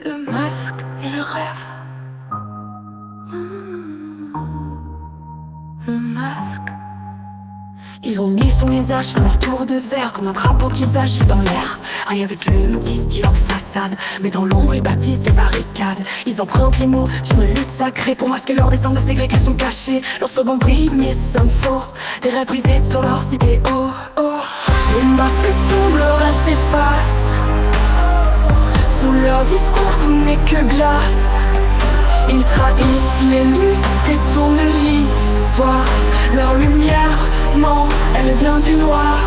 Le masque et le rêve. Le masque. Ils ont mis son visage sur leur tour de verre comme un drapeau qu'ils agitent dans l'air. Rien avec eux, nous disent-ils en façade, mais dans l'ombre ils bâtissent des barricades. Ils empruntent les mots d'une lutte sacrée pour masquer leur descente de ségrégation cachée. Leurs slogans brillent mais sont faux, des rêves brisés sur leurs idéaux. Oh. Les masques tombent, le rêve s'efface. Sous leur discours tout n'est que glace. Ils trahissent les luttes, détournent l'histoire. Leur lumière ment, elle vient du noir.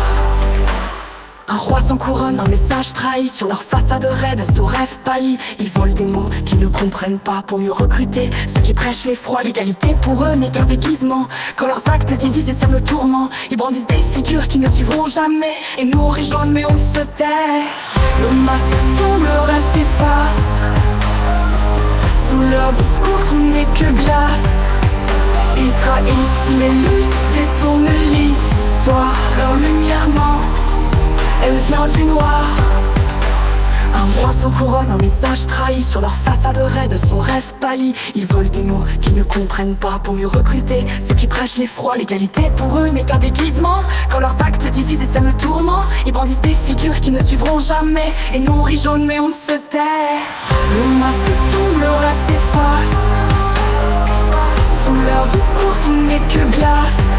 Un roi sans couronne, un message trahi. Sur leur façade raide, sous rêve pâli. Ils volent des mots qu'ils ne comprennent pas pour mieux recruter ceux qui prêchent l'effroi. L'égalité pour eux n'est qu'un déguisement. Quand leurs actes divisent et sèment le tourment, ils brandissent des figures qui ne suivront jamais. Et nous on rejoint mais on se tait. Le masque tombe, le rêve s'efface. Sous leur discours tout n'est que glace. Ils trahissent les luttes, détournent l'histoire. Leur lumière ment, elle vient du noir. Un roi sans couronne, un message trahi. Sur leur façade raide, son rêve pâli. Ils volent des mots qu'ils ne comprennent pas pour mieux recruter ceux qui prêchent l'effroi. L'égalité pour eux n'est qu'un déguisement. Quand leurs actes divisent et sèment le tourment, ils brandissent des figures qui ne suivront jamais. Et nous on rit jaune mais on se tait. Le masque tombe, le rêve s'efface. Sous leur discours tout n'est que glace.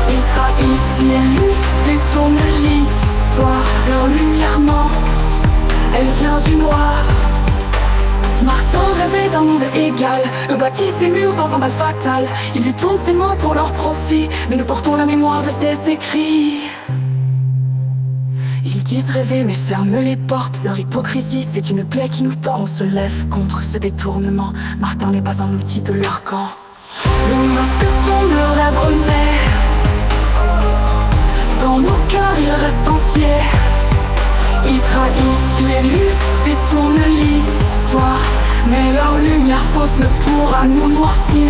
Ils trahissent les luttes, détournent l'histoire. Leur lumière ment, elle vient du noir. Martin rêvait d'un monde égal. Eux bâtissent des murs dans un mal fatal. Ils détournent ces mots pour leur profit, mais nous portons la mémoire de ces écrits. Ils disent rêver mais ferment les portes. Leur hypocrisie c'est une plaie qui nous tord. On se lève contre ce détournement. Martin n'est pas un outil de leur camp. Le masque tombe, le rêve renaît. Dans nos cœurs il reste entier. Ils trahissent les luttes, détournent l'histoire. Mais leur lumière fausse ne pourra nous noircir.